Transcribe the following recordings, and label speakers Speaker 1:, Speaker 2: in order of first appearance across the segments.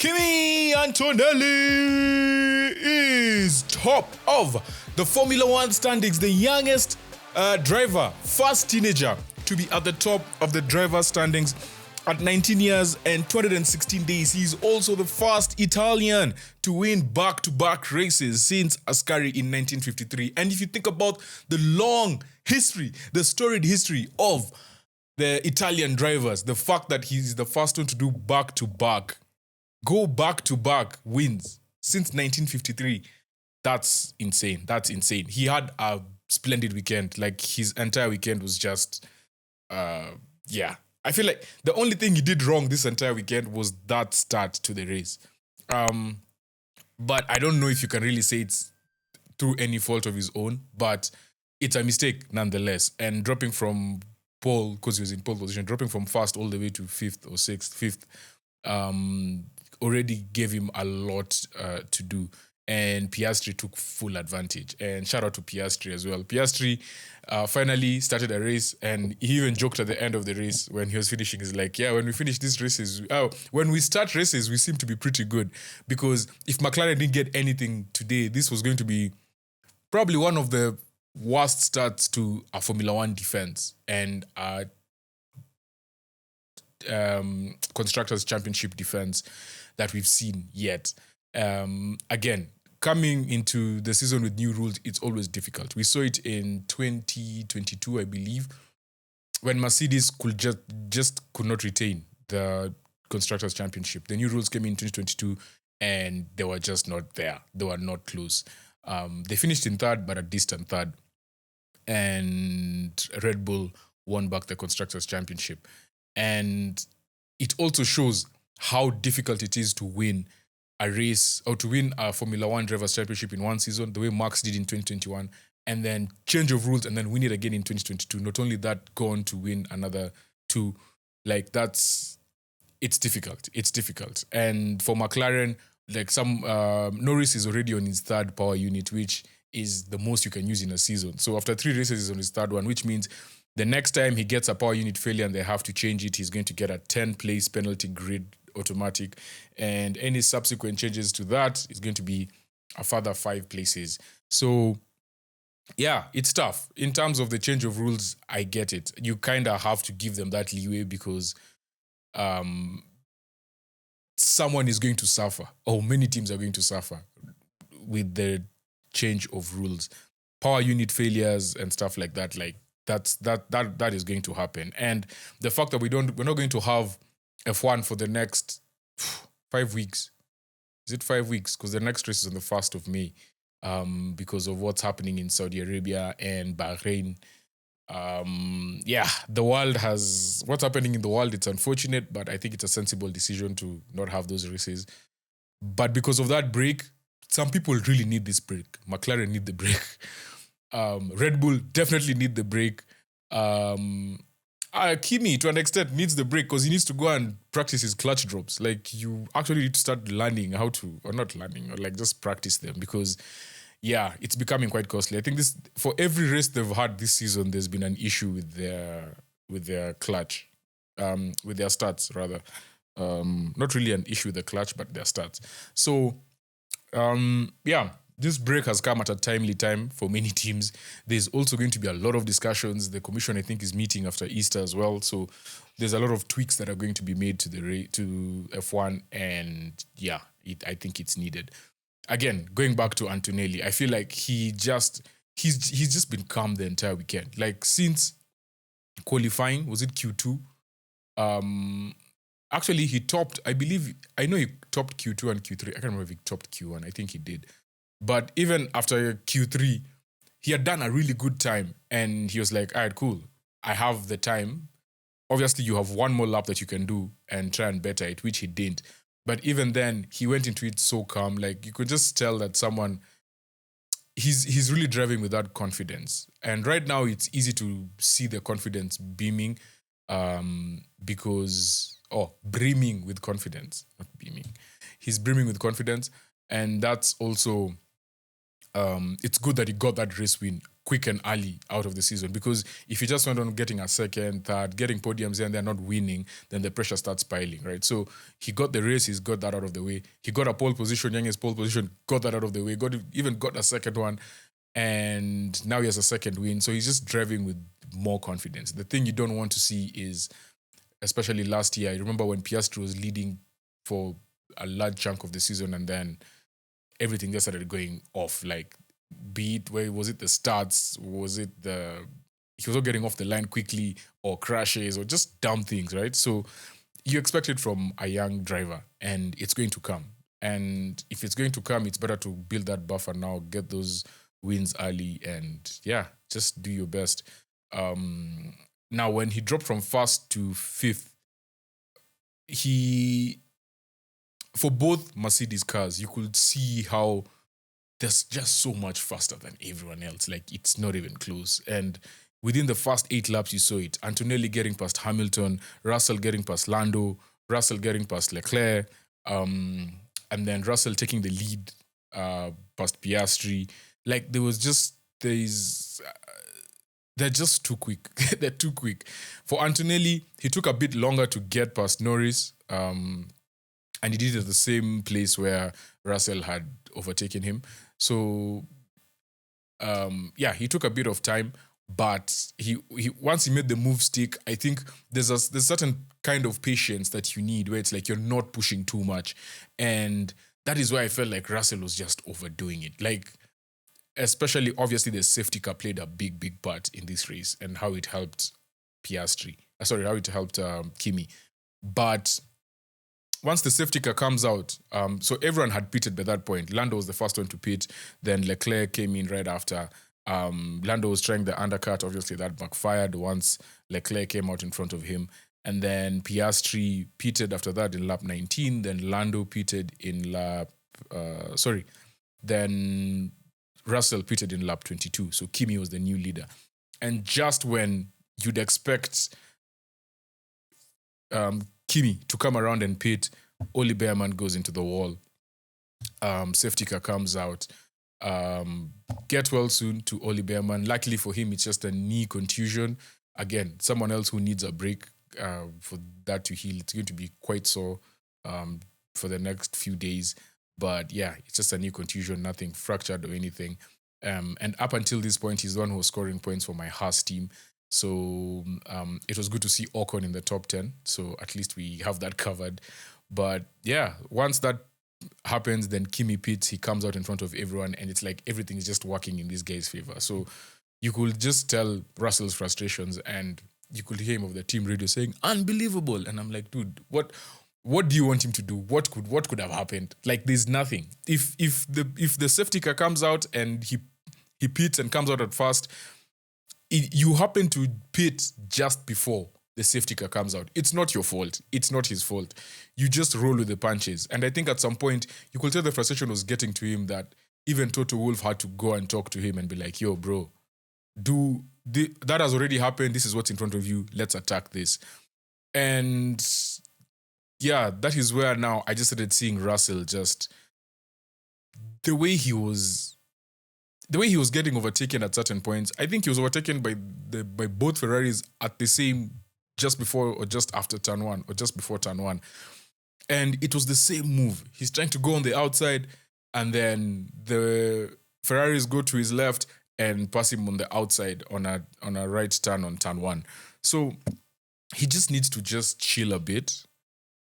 Speaker 1: Kimi Antonelli is top of the Formula One standings, the youngest driver, first teenager to be at the top of the driver standings at 19 years and 216 days. He's also the first Italian to win back-to-back races since Ascari in 1953. And if you think about the long history, the storied history of the Italian drivers, the fact that he's the first one to do back-to-back wins since 1953, that's insane. That's insane. He had a splendid weekend. Like, his entire weekend was just, yeah. I feel like the only thing he did wrong this entire weekend was that start to the race. But I don't know if you can really say it's through any fault of his own, but it's a mistake nonetheless. And dropping from pole, because he was in pole position, dropping from first all the way to fifth, already gave him a lot to do. And Piastri took full advantage. And shout out to Piastri as well. Piastri finally started a race, and he even joked at the end of the race when he was finishing. He's like, yeah, when we finish these races, when we start races, we seem to be pretty good. Because if McLaren didn't get anything today, this was going to be probably one of the worst starts to a Formula One defense and a Constructors' Championship defense that we've seen yet. Again, coming into the season with new rules, it's always difficult. We saw it in 2022, I believe, when Mercedes could could not retain the Constructors' Championship. The new rules came in 2022, and they were just not there. They were not close. They finished in third, but a distant third. And Red Bull won back the Constructors' Championship. And it also shows how difficult it is to win a race or to win a Formula One Drivers' Championship in one season, the way Max did in 2021, and then change of rules and then win it again in 2022. Not only that, go on to win another two. Like, it's difficult. It's difficult. And for McLaren, like, Norris is already on his third power unit, which is the most you can use in a season. So after 3 races, he's on his third one, which means the next time he gets a power unit failure and they have to change it, he's going to get a 10-place penalty grid automatic, and any subsequent changes to that is going to be a further 5 places. So yeah, it's tough. In terms of the change of rules, I get it. You kind of have to give them that leeway because someone is going to suffer, or many teams are going to suffer with the change of rules. Power unit failures and stuff like that, like that is going to happen. And the fact that we're not going to have F1 for the next 5 weeks. Is it 5 weeks? Because the next race is on the 1st of May because of what's happening in Saudi Arabia and Bahrain. The world has... What's happening in the world, it's unfortunate, but I think it's a sensible decision to not have those races. But because of that break, some people really need this break. McLaren need the break. Red Bull definitely need the break. Kimi, to an extent, needs the break because he needs to go and practice his clutch drops. Like, you actually need to start learning how to, or not learning, or like just practice them because, yeah, it's becoming quite costly. I think for every race they've had this season, there's been an issue with their clutch, with their starts rather. Not really an issue with the clutch, but their starts. So, this break has come at a timely time for many teams. There's also going to be a lot of discussions. The commission, I think, is meeting after Easter as well. So there's a lot of tweaks that are going to be made to F1, and yeah, I think it's needed. Again, going back to Antonelli, I feel like he's just been calm the entire weekend. Like, since qualifying, was it Q2? Actually, he topped, I know he topped Q2 and Q3. I can't remember if he topped Q1. I think he did. But even after Q3, he had done a really good time. And he was like, all right, cool. I have the time. Obviously, you have one more lap that you can do and try and better it, which he didn't. But even then, he went into it so calm. Like, you could just tell that he's really driving with that confidence. And right now, it's easy to see the confidence beaming brimming with confidence. Not beaming. He's brimming with confidence. And that's also... it's good that he got that race win quick and early out of the season, because if he just went on getting a second, third, getting podiums and they're not winning, then the pressure starts piling, right? So he got the race, he's got that out of the way. He got a pole position, youngest pole position, got that out of the way, even got a second one, and now he has a second win. So he's just driving with more confidence. The thing you don't want to see is, especially last year, I remember when Piastri was leading for a large chunk of the season and then everything just started going off, like, be it, where was it the starts, was it he was not getting off the line quickly, or crashes, or just dumb things, right? So you expect it from a young driver, and it's going to come. And if it's going to come, it's better to build that buffer now, get those wins early, and yeah, just do your best. Now, when he dropped from first to fifth, for both Mercedes cars, you could see how they're just so much faster than everyone else. Like, it's not even close. And within the first 8 laps, you saw it. Antonelli getting past Hamilton, Russell getting past Lando, Russell getting past Leclerc, and then Russell taking the lead past Piastri. Like, they're just too quick. They're too quick. For Antonelli, he took a bit longer to get past Norris, and he did it at the same place where Russell had overtaken him. So, he took a bit of time, but he once he made the move stick, I think there's certain kind of patience that you need, where it's like you're not pushing too much, and that is why I felt like Russell was just overdoing it. Like, especially, obviously, the safety car played a big part in this race and how it helped Piastri. How it helped Kimi. But once the safety car comes out, so everyone had pitted by that point. Lando was the first one to pit. Then Leclerc came in right after. Lando was trying the undercut. Obviously, that backfired once Leclerc came out in front of him. And then Piastri pitted after that in lap 19. Then Lando pitted in Then Russell pitted in lap 22. So Kimi was the new leader. And just when you'd expect Kimi to come around and pit, Oli Behrman goes into the wall. Safety car comes out. Get well soon to Oli Behrman. Luckily for him, it's just a knee contusion. Again, someone else who needs a break for that to heal. It's going to be quite sore for the next few days. But yeah, it's just a knee contusion, nothing fractured or anything. And up until this point, he's the one who was scoring points for my Haas team. So it was good to see Ocon in the top 10. So at least we have that covered. But yeah, once that happens, then Kimi pits, he comes out in front of everyone, and it's like everything is just working in this guy's favor. So you could just tell Russell's frustrations, and you could hear him over the team radio saying, "Unbelievable." And I'm like, dude, what do you want him to do? What could have happened? Like, there's nothing. If the safety car comes out and he pits and comes out at first, you happen to pit just before the safety car comes out. It's not your fault. It's not his fault. You just roll with the punches. And I think at some point, you could tell the frustration was getting to him, that even Toto Wolff had to go and talk to him and be like, yo, bro, that has already happened. This is what's in front of you. Let's attack this. And yeah, that is where now I just started seeing Russell just the way he was getting overtaken at certain points. I think he was overtaken by both Ferraris at the same, just before or just after turn 1, or just before turn 1. And it was the same move. He's trying to go on the outside, and then the Ferraris go to his left and pass him on the outside on a right turn on turn 1. So he just needs to just chill a bit.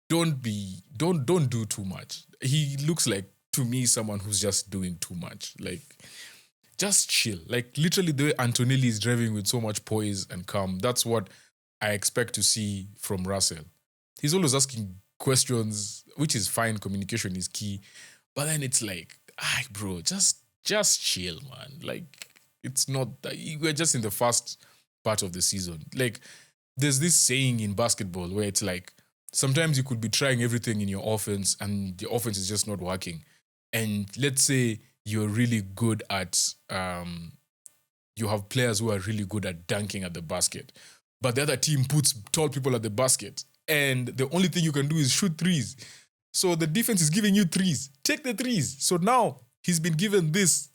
Speaker 1: Don't do too much. He looks like, to me, someone who's just doing too much. Like, just chill. Like, literally the way Antonelli is driving with so much poise and calm, that's what I expect to see from Russell. He's always asking questions, which is fine. Communication is key. But then it's like, bro, just chill, man. Like, it's not, we're just in the first part of the season. Like, there's this saying in basketball where it's like, sometimes you could be trying everything in your offense and the offense is just not working. And let's say you're really good at, you have players who are really good at dunking at the basket, but the other team puts tall people at the basket, and the only thing you can do is shoot threes. So the defense is giving you threes. Take the threes. So now he's been given this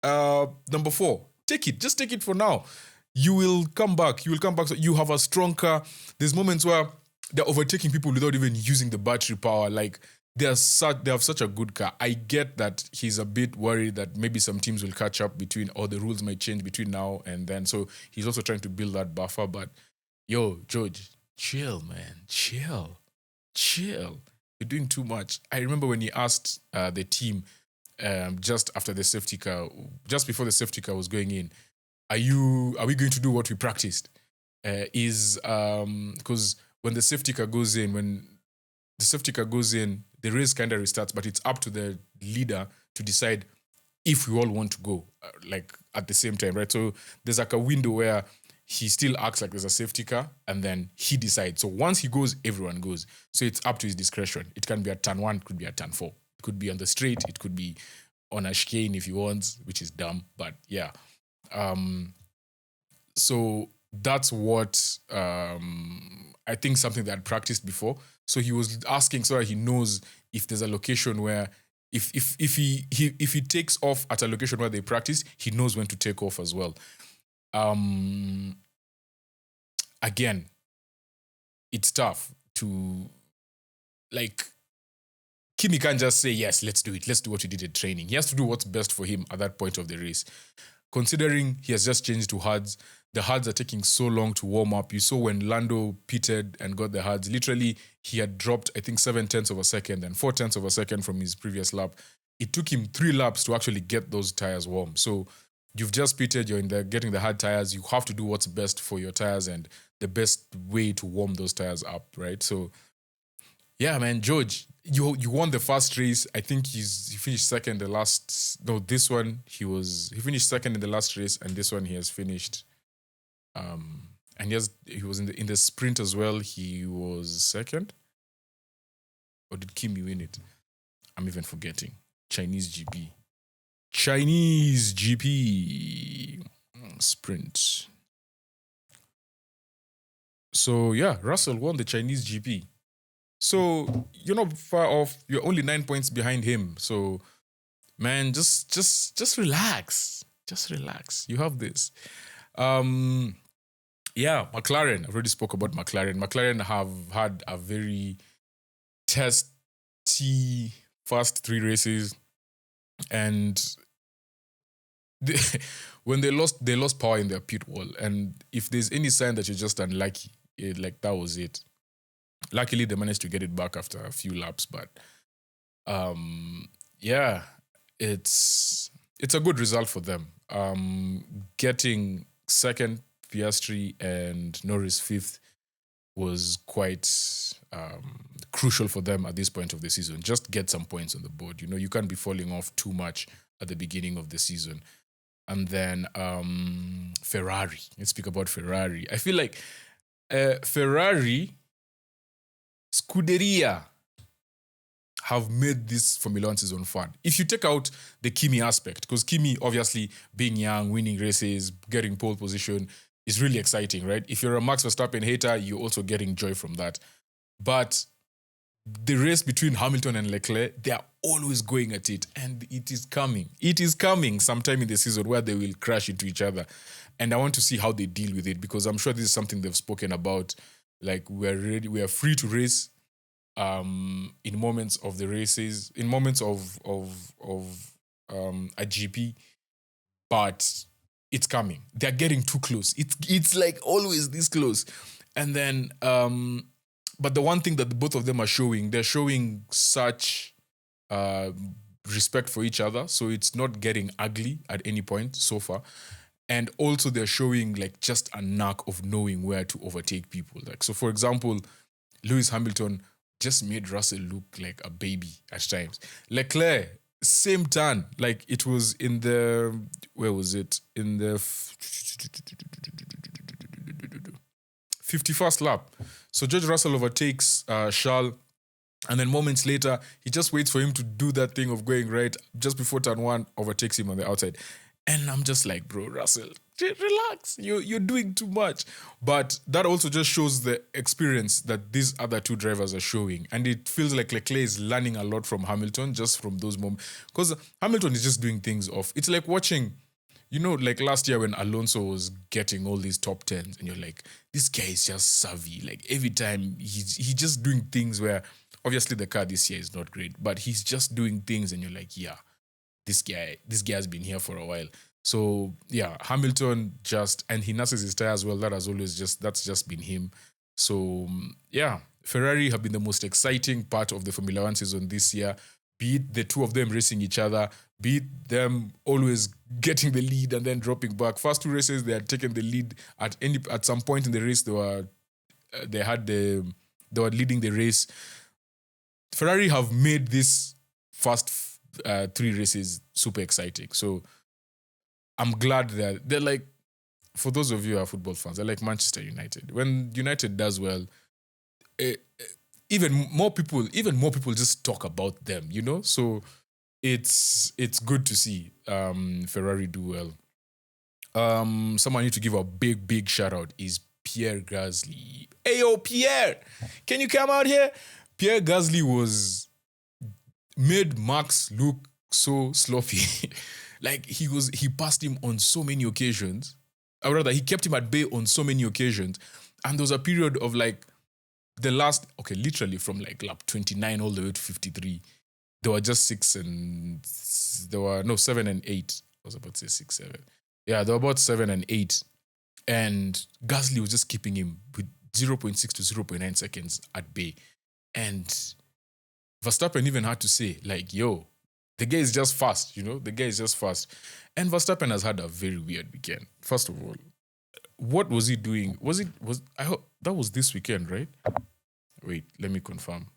Speaker 1: number 4. take it. Just take it for now. You will come back. You will come back. So you have a strong car. There's moments where they're overtaking people without even using the battery power. Like, they have such a good car. I get that he's a bit worried that maybe some teams will catch up or the rules might change between now and then. So he's also trying to build that buffer. But yo, George, chill, man. Chill. You're doing too much. I remember when he asked the team just after the safety car, just before the safety car was going in, are we going to do what we practiced? Because when the safety car goes in, the race kind of restarts, but it's up to the leader to decide if we all want to go, like at the same time, right? So there's like a window where he still acts like there's a safety car, and then he decides. So once he goes, everyone goes. So it's up to his discretion. It can be at turn 1, it could be at turn 4. It could be on the straight, it could be on a chicane if he wants, which is dumb, but yeah. So that's what I think something that I'd practiced before. So he was asking so that he knows if there's a location where if he takes off at a location where they practice, he knows when to take off as well. Again, it's tough to, like, Kimi can't just say, yes, let's do it. Let's do what we did at training. He has to do what's best for him at that point of the race. Considering he has just changed to hards, the hards are taking so long to warm up. You saw when Lando pitted and got the hards, literally he had dropped, I think, 0.7 of a second and 0.4 of a second from his previous lap. It took him 3 laps to actually get those tires warm. So you've just pitted, you're in there getting the hard tires. You have to do what's best for your tires and the best way to warm those tires up, right? So, yeah, man, George, you won the first race. I think he finished second the last. No, this one he finished second in the last race, and this one he has finished. And he was in the sprint as well. He was second, or did Kimi win it? I'm even forgetting. Chinese GP sprint. So yeah, Russell won the Chinese GP. So you're not far off. You're only 9 points behind him. So, man, just relax. Just relax. You have this. Yeah, McLaren. I've already spoke about McLaren. McLaren have had a very testy first 3 races, and when they lost power in their pit wall. And if there's any sign that you're just unlucky, like that was it. Luckily, they managed to get it back after a few laps, but yeah, it's a good result for them. Getting second, Piastri, and Norris 5th was quite crucial for them at this point of the season. Just get some points on the board. You know, you can't be falling off too much at the beginning of the season. And then Ferrari. Let's speak about Ferrari. I feel like Ferrari, Scuderia, have made this Formula 1 season fun. If you take out the Kimi aspect, because Kimi, obviously, being young, winning races, getting pole position, is really exciting, right? If you're a Max Verstappen hater, you're also getting joy from that. But the race between Hamilton and Leclerc, they are always going at it, and it is coming. It is coming sometime in the season where they will crash into each other. And I want to see how they deal with it, because I'm sure this is something they've spoken about. Like, we are free to race in moments of the races, in moments of a GP, but it's coming. They're getting too close. It's like always this close. And then, but the one thing that both of them are showing, they're showing such respect for each other. So it's not getting ugly at any point so far. And also they're showing like just a knack of knowing where to overtake people. Like, so for example, Lewis Hamilton just made Russell look like a baby at times. Leclerc, same turn. Like, it was in the, where was it? In the 51st lap. So George Russell overtakes Charles, and then moments later, he just waits for him to do that thing of going right just before turn 1, overtakes him on the outside. And I'm just like, bro, Russell, relax. You're doing too much. But that also just shows the experience that these other 2 drivers are showing. And it feels like Leclerc is learning a lot from Hamilton just from those moments. Because Hamilton is just doing things off. It's like watching like last year when Alonso was getting all these top tens, and you're like, this guy is just savvy. Like every time he's just doing things where obviously the car this year is not great, but he's just doing things, and you're like, yeah, this guy has been here for a while. So yeah, Hamilton and he nurses his tire as well. That's just been him. So yeah, Ferrari have been the most exciting part of the Formula One season this year. Be it the two of them racing each other, be it them always getting the lead and then dropping back. First two races they had taken the lead at some point in the race. They were leading the race. Ferrari have made this first three races super exciting. So I'm glad that they're like, for those of you who are football fans, they're like Manchester United. When United does well, even more people just talk about them, So it's good to see Ferrari do well. Someone I need to give a big shout out is Pierre Gasly. Hey yo, Pierre, can you come out here? Pierre Gasly made Max look so sloppy. Like he passed him on so many occasions. Or rather, he kept him at bay on so many occasions. And there was a period of like literally from like lap 29 all the way to 53, there were just 7 and 8. I was about to say 6, 7. Yeah, there were about 7 and 8. And Gasly was just keeping him with 0.6 to 0.9 seconds at bay. And Verstappen even had to say, like, yo, the guy is just fast, The guy is just fast. And Verstappen has had a very weird weekend. First of all, what was he doing? I hope that was this weekend, right? Wait, let me confirm.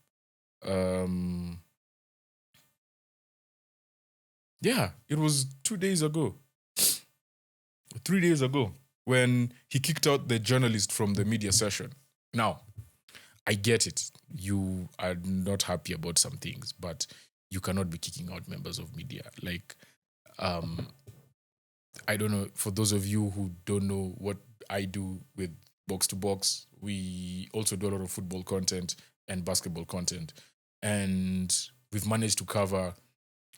Speaker 1: Yeah, it was 2 days ago. 3 days ago when he kicked out the journalist from the media session. Now, I get it. You are not happy about some things, but you cannot be kicking out members of media. Like, I don't know, for those of you who don't know what I do with Box to Box, we also do a lot of football content and basketball content. And we've managed to cover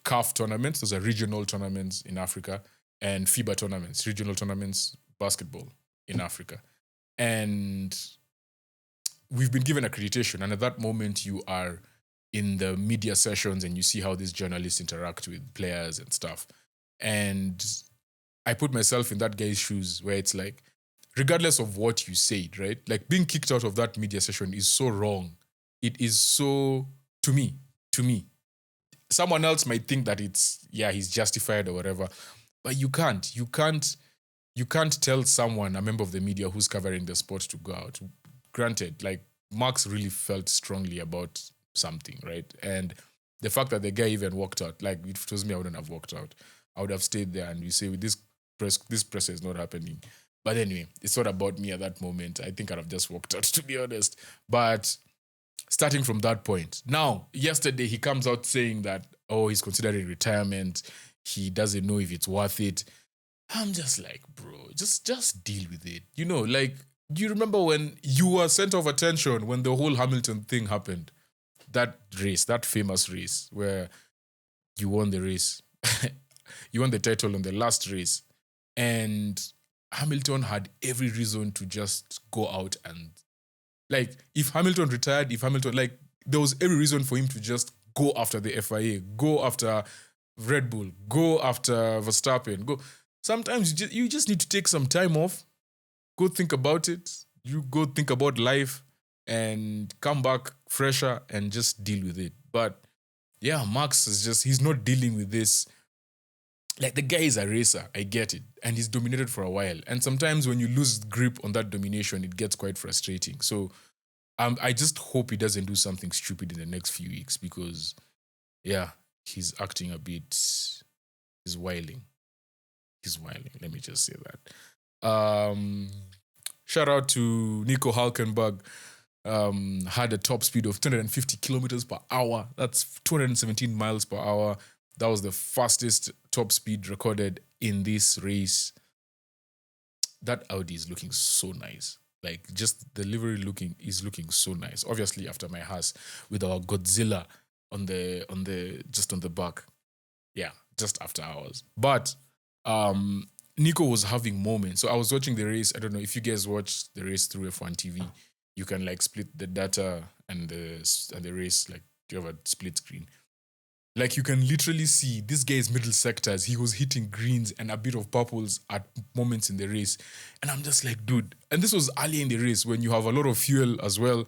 Speaker 1: CAF tournaments, those are regional tournaments in Africa, and FIBA tournaments, regional tournaments, basketball in Africa. And we've been given accreditation. And at that moment, you are in the media sessions and you see how these journalists interact with players and stuff. And I put myself in that guy's shoes where it's like, regardless of what you said, right? Like being kicked out of that media session is so wrong. It is so, to me. Someone else might think that he's justified or whatever, but you can't tell someone, a member of the media who's covering the sport, to go out. Granted, like Max really felt strongly about something, right? And the fact that the guy even walked out, like if it was me, I wouldn't have walked out. I would have stayed there and we say, this press is not happening. But anyway, it's not about me at that moment. I think I'd have just walked out, to be honest. But starting from that point, now, yesterday he comes out saying that, he's considering retirement. He doesn't know if it's worth it. I'm just like, bro, just deal with it. Like, do you remember when you were center of attention when the whole Hamilton thing happened? That race, that famous race where you won the race. You won the title in the last race. And Hamilton had every reason to just go out and, like, if Hamilton retired, there was every reason for him to just go after the FIA, go after Red Bull, go after Verstappen, go. Sometimes you just need to take some time off, go think about it, you go think about life and come back fresher and just deal with it. But yeah, Max he's not dealing with this. Like, the guy is a racer, I get it. And he's dominated for a while. And sometimes when you lose grip on that domination, it gets quite frustrating. So I just hope he doesn't do something stupid in the next few weeks because, yeah, he's acting a bit... He's wilding. Let me just say that. Shout out to Nico Hulkenberg. Had a top speed of 250 kilometers per hour. That's 217 miles per hour. That was the fastest top speed recorded in this race. That Audi is looking so nice. Like, just the livery is looking so nice. Obviously, after my house with our Godzilla on the back. Yeah, just after ours. But Nico was having moments. So I was watching the race. I don't know if you guys watch the race through F1 TV. You can like split the data and the race. Like, do you have a split screen? Like, you can literally see this guy's middle sectors. He was hitting greens and a bit of purples at moments in the race. And I'm just like, dude. And this was early in the race when you have a lot of fuel as well.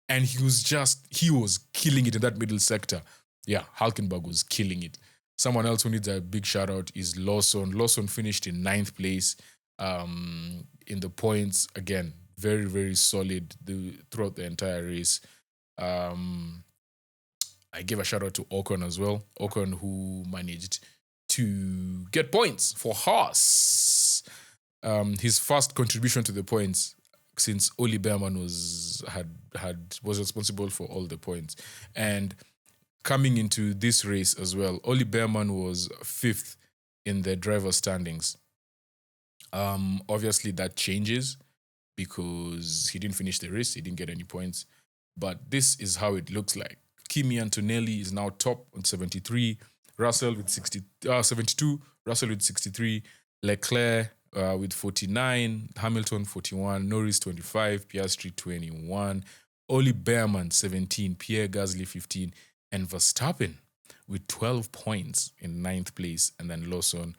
Speaker 1: And he was killing it in that middle sector. Yeah, Hulkenberg was killing it. Someone else who needs a big shout out is Lawson. Lawson finished in 9th place in the points. Again, very, very solid throughout the entire race. I gave a shout out to Ocon as well. Ocon, who managed to get points for Haas. His first contribution to the points since Oli Behrman was responsible for all the points. And coming into this race as well, Oli Behrman was 5th in the driver standings. Obviously, that changes because he didn't finish the race. He didn't get any points. But this is how it looks like. Kimi Antonelli is now top on 73. Russell with 72. Russell with 63. Leclerc with 49. Hamilton 41. Norris 25. Piastri 21. Oli Behrman 17. Pierre Gasly 15. And Verstappen with 12 points in 9th place. And then Lawson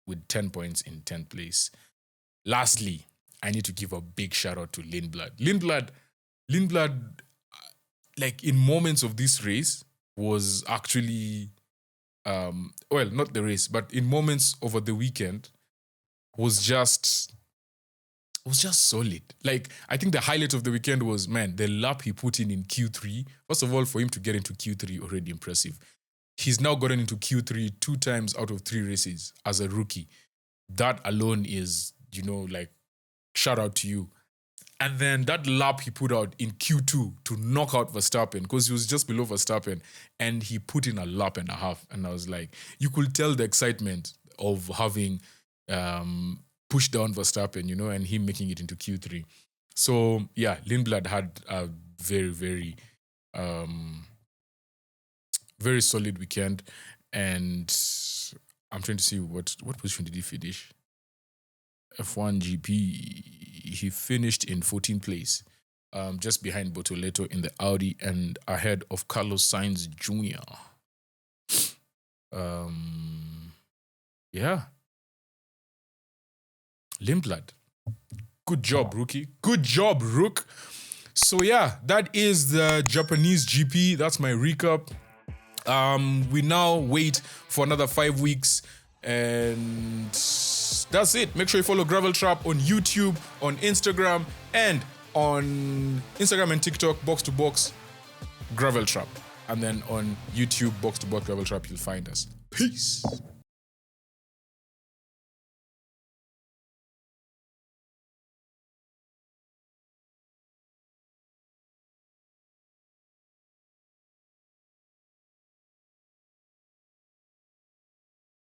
Speaker 1: with 10 points in 10th place. Lastly, I need to give a big shout out to Lindblad. Lindblad, like in moments of this race, was actually, not the race, but in moments over the weekend, was just solid. Like, I think the highlight of the weekend was, man, the lap he put in Q3. First of all, for him to get into Q3, already impressive. He's now gotten into Q3 2 times out of 3 races as a rookie. That alone is, like, shout out to you. And then that lap he put out in Q2 to knock out Verstappen, because he was just below Verstappen, and he put in a lap and a half. And I was like, you could tell the excitement of having pushed down Verstappen, and him making it into Q3. So, yeah, Lindblad had a very, very, very solid weekend. And I'm trying to see what position did he finish? F1 GP, he finished in 14th place, just behind Bortoleto in the Audi and ahead of Carlos Sainz Jr. Yeah. Lindblad. Good job, rookie. Good job, Rook. So yeah, that is the Japanese GP. That's my recap. We now wait for another 5 weeks, and that's it. Make sure you follow Gravel Trap on YouTube, on Instagram, and on Instagram and TikTok, Box to Box Gravel Trap. And then on YouTube, Box to Box Gravel Trap, you'll find us. Peace.